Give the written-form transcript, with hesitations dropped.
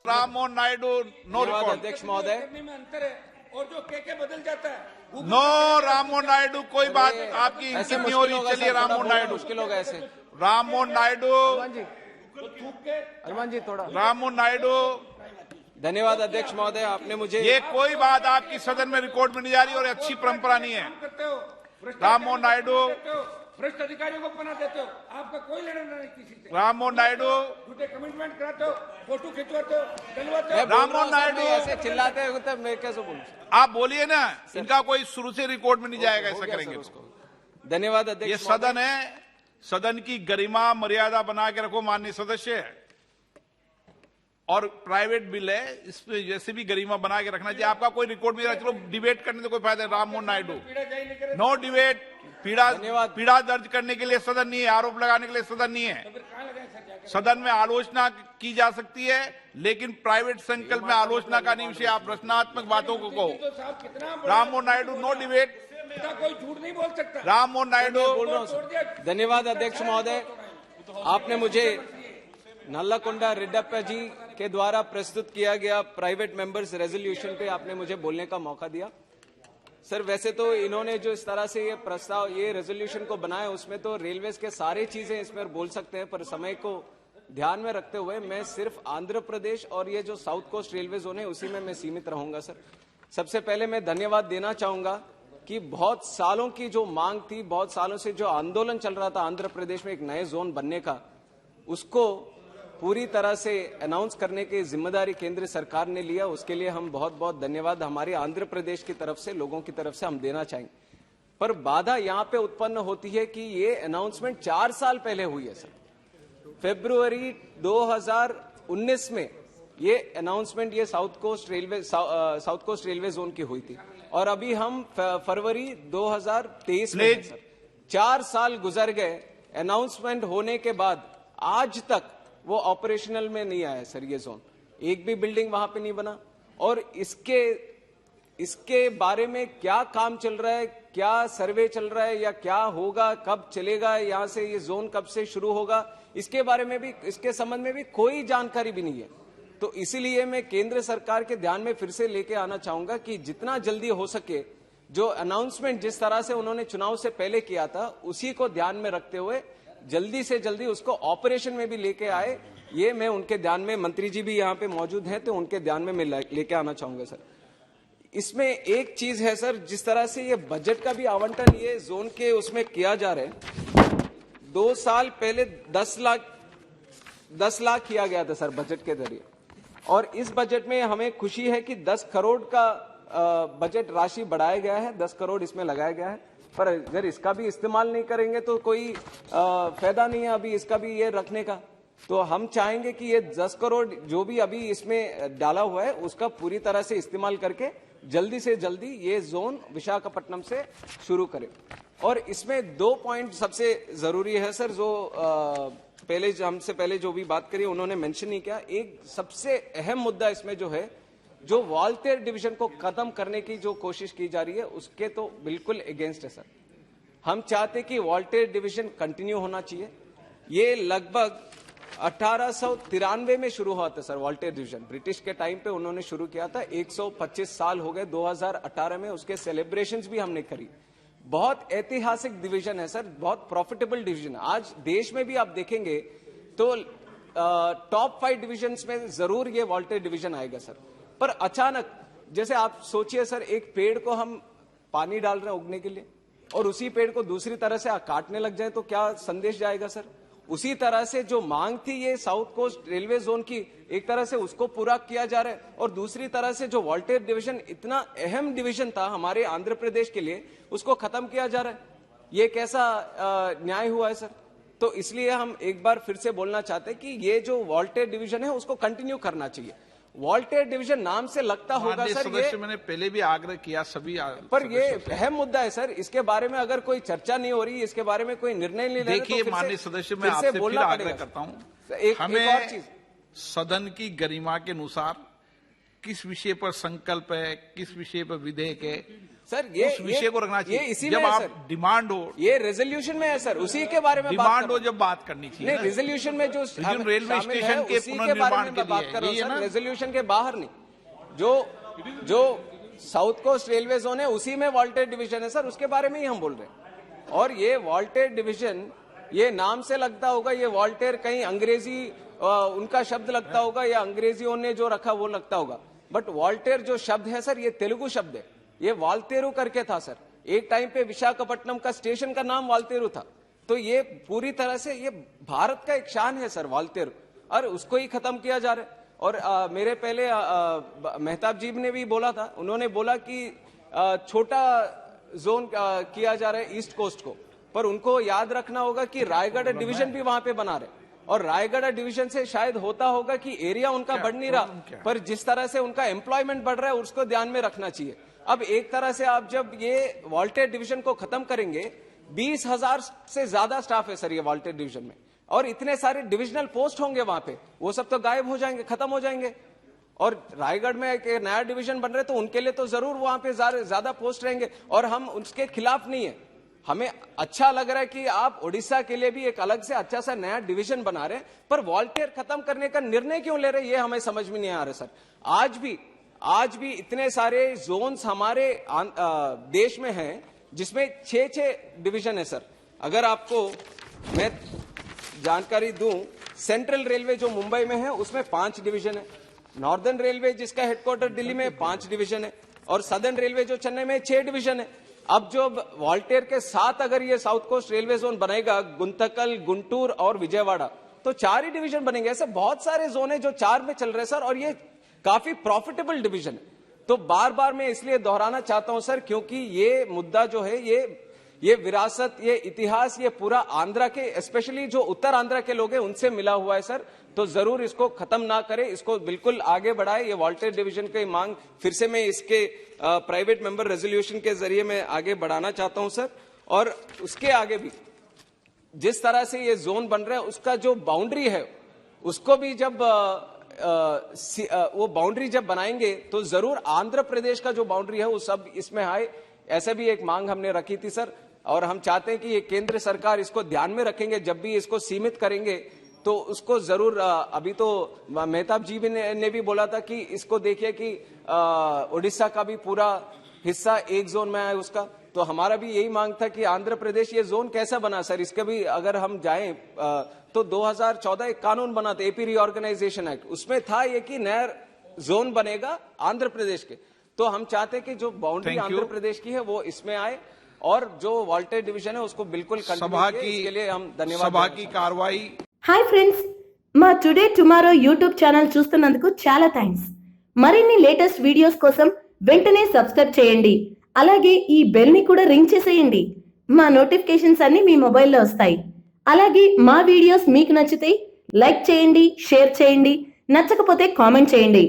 Ram Mohan Naidu no record. अध्यक्ष महोदय, करने में अंतर है और जो के बदल जाता है। नो राम मोहन नायडू, कोई बात आपकी ऐसे इंगित नहीं हो रही। चलिए राम मोहन नायडू, मुश्किल होगा ऐसे। राम मोहन नायडू, हनुमान जी थोड़ा। राम मोहन नायडू, धन्यवाद अध्यक्ष महोदय, आपने मुझे ये कोई बात आपकी सदन में रिकॉर्ड में नहीं जा रही और अच्छी परंपरा नहीं है। करते हो राम मोहन नायडू, भ्रष्ट अधिकारियों को पना देते हो, आपका कोई लेना नहीं किसी से। राम मोहन नायडू, झूठे कमिटमेंट कराते हो, फोटो खिंचवाते हो, डलवाते हो। राम मोहन नायडू, ऐसे चिल्लाते हैं तो मैं कैसे बोलूं? आप बोलिए ना, इनका कोई शुरू से रिकॉर्ड में नहीं जाएगा ऐसा करेंगे तो। धन्यवाद अध्यक्ष। ये सदन है, सदन की गरिमा मर्यादा बना के रखो माननीय सदस्य, और प्राइवेट बिल है, इसमें जैसे भी गरिमा बना के रखना चाहिए। आपका कोई रिकॉर्ड नहीं रहा, चलो डिबेट करने से कोई फायदा है। Ram Mohan Naidu, no debate. पीड़ा दर्ज करने के लिए सदन नहीं है, आरोप लगाने के लिए सदन नहीं है। सदन में आलोचना की जा सकती है, लेकिन प्राइवेट संकल्प में आलोचना का नहीं विषय। आप रचनात्मक बातों को कहो। Ram Mohan Naidu, no debate. कोई झूठ नहीं बोल सकता। राम मोहन नायडू, बोल रहा हूं सर। धन्यवाद अध्यक्ष महोदय, आपने मुझे नल्लाकोंडा रेड्डप्पा जी के द्वारा प्रस्तुत किया गया प्राइवेट मेंबर्स रेजोल्यूशन पे आपने मुझे बोलने का मौका दिया। सर वैसे तो इन्होंने जो इस तरह से ये प्रस्ताव, ये रेजोल्यूशन को बनाया, उसमें तो रेलवेज के सारे चीजें इसमें बोल सकते हैं, पर समय को ध्यान में रखते हुए मैं सिर्फ आंध्र प्रदेश और ये जो साउथ कोस्ट रेलवे जोन है उसी में मैं सीमित रहूंगा। सर सबसे पहले मैं धन्यवाद देना चाहूंगा कि बहुत सालों की जो मांग थी, बहुत सालों से जो आंदोलन चल रहा था आंध्र प्रदेश में एक नए जोन बनने का, उसको पूरी तरह से अनाउंस करने की जिम्मेदारी केंद्र सरकार ने लिया। उसके लिए हम बहुत बहुत धन्यवाद हमारे आंध्र प्रदेश की तरफ से, लोगों की तरफ से हम देना चाहेंगे। पर बाधा यहां पे उत्पन्न होती है कि ये अनाउंसमेंट 4 साल पहले हुई है। सर फरवरी 2019 में ये अनाउंसमेंट ये साउथ कोस्ट रेलवे जोन की हुई थी, और अभी हम फरवरी 2023 में हैं। सर 4 साल गुजर गए, अनाउंसमेंट होने के बाद आज तक वो ऑपरेशनल में नहीं आया। सर ये जोन, एक भी बिल्डिंग वहां पे नहीं बना, और इसके बारे में क्या काम चल रहा है, क्या सर्वे चल रहा है, या क्या होगा, कब चलेगा, यहां से ये जोन कब से शुरू होगा, इसके बारे में भी, इसके संबंध में भी कोई जानकारी भी नहीं है। तो इसीलिए मैं केंद्र सरकार के ध्यान में फिर से लेके आना चाहूंगा कि जितना जल्दी हो सके, जो अनाउंसमेंट जिस तरह से उन्होंने चुनाव से पहले किया था, उसी को ध्यान में रखते हुए जल्दी से जल्दी उसको ऑपरेशन में भी लेके आए। ये मैं उनके ध्यान में, मंत्री जी भी यहाँ पे मौजूद हैं तो उनके ध्यान में मैं लेके आना चाहूंगा। सर इसमें एक चीज है सर, जिस तरह से ये बजट का भी आवंटन ये जोन के उसमें किया जा रहा है, 2 साल पहले 10 लाख किया गया था सर बजट के जरिए, और इस बजट में हमें खुशी है कि 10 करोड़ का बजट राशि बढ़ाया गया है, 10 करोड़ इसमें लगाया गया है। पर अगर इसका भी इस्तेमाल नहीं करेंगे तो कोई फायदा नहीं है अभी इसका भी ये रखने का। तो हम चाहेंगे कि ये 10 करोड़ जो भी अभी इसमें डाला हुआ है उसका पूरी तरह से इस्तेमाल करके जल्दी से जल्दी ये जोन विशाखापट्टनम से शुरू करें। और इसमें 2 पॉइंट सबसे जरूरी है सर, जो पहले हमसे पहले जो भी बात करी उन्होंने मेंशन नहीं किया। एक सबसे अहम मुद्दा इसमें जो है, जो वॉलंटियर डिवीजन को खत्म करने की जो कोशिश की जा रही है उसके तो बिल्कुल अगेंस्ट है सर। हम चाहते कि वॉलंटियर डिवीजन कंटिन्यू होना चाहिए। ये लगभग 1893 में शुरू हुआ था सर वॉलंटियर डिवीजन, ब्रिटिश के टाइम पे उन्होंने शुरू किया था। 125 साल हो गए, 2018 में उसके सेलिब्रेशंस भी हमने करी। बहुत ऐतिहासिक डिवीजन है सर, बहुत प्रॉफिटेबल डिवीजन है। आज देश में भी आप देखेंगे तो टॉप 5 डिविजन में जरूर ये वॉलंटियर डिवीजन आएगा सर। पर अचानक जैसे आप सोचिए सर, एक पेड़ को हम पानी डाल रहे हैं उगने के लिए, और उसी पेड़ को दूसरी तरह से काटने लग जाए तो क्या संदेश जाएगा सर। उसी तरह से जो मांग थी ये साउथ कोस्ट रेलवे जोन की, एक तरह से उसको पूरा किया जा रहा है, और दूसरी तरह से जो वॉलंटियर डिवीजन इतना अहम डिवीजन था हमारे आंध्र प्रदेश के लिए, उसको खत्म किया जा रहा है। ये कैसा न्याय हुआ है सर। तो इसलिए हम एक बार फिर से बोलना चाहते हैं कि ये जो वॉलंटियर डिवीजन है उसको कंटिन्यू करना चाहिए। वॉलंटियर डिवीजन नाम से लगता होगा सर, ये मैंने पहले भी आग्रह किया सभी, पर ये अहम मुद्दा है सर। इसके बारे में अगर कोई चर्चा नहीं हो रही, इसके बारे में कोई निर्णय नहीं ले रहा, देखिए माननीय सदस्य, मैं आपसे फिर आग्रह करता हूं, हमें सदन की गरिमा के अनुसार किस विषय पर संकल्प है, किस विषय पर विधेयक है, सर ये उस विषय को रखना ये चाहिए। इसी जब में है आप सर, डिमांड हो, ये रेजोल्यूशन में है सर, उसी के बारे में बात डिमांड कर हो जब बात करनी चाहिए नहीं, ना। रेजोल्यूशन में जो लेकिन रेलवे शामिल स्टेशन है, के उसी के बारे पुनर्निर्माण में के मैं बात लिए कर रहा हूँ यही है सर, ना। रेजोल्यूशन के बाहर नहीं। जो साउथ कोस्ट रेलवे जोन है उसी में वॉल्टेड डिवीजन है सर, उसके बारे में ही हम बोल रहे हैं। और ये वॉल्टेड डिवीजन, ये नाम से लगता होगा, ये वॉल्टेर कहीं अंग्रेजी उनका शब्द लगता होगा या अंग्रेजियों ने जो रखा वो लगता होगा, बट वॉल्टेर जो शब्द है सर, ये तेलुगु शब्द है। ये वाल्तेरु करके था सर, एक टाइम पे विशाखापट्टनम का स्टेशन का नाम वाल्तेरु था। तो ये पूरी तरह से ये भारत का एक शान है सर वाल्तेरु, और उसको ही खत्म किया जा रहा है। और मेरे पहले मेहताब जी ने भी बोला था, उन्होंने बोला कि छोटा जोन किया जा रहा है ईस्ट कोस्ट को, पर उनको याद रखना होगा कि रायगढ़ डिवीजन भी वहां पे बना रहे, और रायगढ़ डिवीजन से शायद होता होगा कि एरिया उनका बढ़ नहीं रहा, पर जिस तरह से उनका एम्प्लॉयमेंट बढ़ रहा है उसको ध्यान में रखना चाहिए। अब एक तरह से आप जब ये वॉल्टेड डिवीजन को खत्म करेंगे, 20,000 से ज्यादा स्टाफ है सर ये वॉल्टेड डिवीजन में, और इतने सारे डिविजनल पोस्ट होंगे वहां पे, वो सब तो गायब हो जाएंगे, खत्म हो जाएंगे। और रायगढ़ में एक नया डिवीजन बन रहे तो उनके लिए तो जरूर वहां पे ज्यादा पोस्ट रहेंगे, और हम उसके खिलाफ नहीं है। हमें अच्छा लग रहा है कि आप ओडिशा के लिए भी एक अलग से अच्छा सा नया डिवीजन बना रहे हैं, पर वॉल्टेयर खत्म करने का निर्णय क्यों ले रहे हैं, ये हमें समझ में नहीं आ रहा सर। आज भी इतने सारे जोन्स हमारे देश में हैं जिसमें 6 डिवीजन है सर। अगर आपको मैं जानकारी दूं, सेंट्रल रेलवे जो मुंबई में है उसमें 5 डिवीजन है, नॉर्दर्न रेलवे जिसका हेडक्वार्टर दिल्ली में 5 डिवीजन है, और सदर्न रेलवे जो चेन्नई में 6 डिवीजन है। अब जो वॉल्टेयर के साथ अगर ये साउथ कोस्ट रेलवे जोन बनेगा, गुंतकल, गुंटूर और विजयवाड़ा, तो 4 ही डिवीजन बनेंगे। ऐसे बहुत सारे जोन है जो 4 में चल रहे हैं सर, और ये काफी प्रॉफिटेबल डिवीजन है। तो बार बार मैं इसलिए दोहराना चाहता हूं सर, क्योंकि ये मुद्दा जो है, ये विरासत, ये इतिहास, ये पूरा आंध्रा के, स्पेशली जो उत्तर आंध्रा के लोग हैं उनसे मिला हुआ है सर। तो जरूर इसको खत्म ना करें, इसको बिल्कुल आगे बढ़ाए। ये वॉल्टेयर डिवीजन की मांग फिर से मैं इसके प्राइवेट मेंबर रेजोल्यूशन के जरिए मैं आगे बढ़ाना चाहता हूं सर। और उसके आगे भी जिस तरह से ये जोन बन रहा है, उसका जो बाउंड्री है उसको भी जब वो बाउंड्री जब बनाएंगे तो जरूर आंध्र प्रदेश का जो बाउंड्री है वो सब इसमें आए। ऐसे भी एक मांग हमने रखी थी सर, और हम चाहते हैं कि ये केंद्र सरकार इसको ध्यान में रखेंगे, जब भी इसको सीमित करेंगे तो उसको जरूर। अभी तो मेहताब जी ने भी बोला था कि इसको देखिए कि उड़ीसा का भी पूरा हिस्सा एक जोन में आए उसका। तो हमारा भी यही मांग था कि आंध्र प्रदेश ये जोन कैसा बना सर, इसका भी अगर हम जाएं तो 2014 एक कानून बना था, एपी रीऑर्गेनाइजेशन एक्ट, उसमें था ये कि नया जोन बनेगा आंध्र प्रदेश के। तो हम चाहते कि जो बाउंड्री आंध्र प्रदेश की है वो इसमें आए, और जो वॉल्टेयर डिवीजन है उसको बिल्कुल सभा की, इसके लिए हम धन्यवाद। सभा की कार्रवाई। హాయ్ ఫ్రెండ్స్, మా టుడే టుమారో యూట్యూబ్ ఛానల్ చూస్తున్నందుకు చాలా థ్యాంక్స్. మరిన్ని లేటెస్ట్ వీడియోస్ కోసం వెంటనే సబ్స్క్రైబ్ చేయండి. అలాగే ఈ బెల్ ని కూడా రింగ్ చేసేయండి. మా నోటిఫికేషన్స్ అన్ని మీ మొబైల్లో వస్తాయి. అలాగే మా వీడియోస్ మీకు నచ్చితే లైక్ చేయండి, షేర్ చేయండి, నచ్చకపోతే కామెంట్ చేయండి.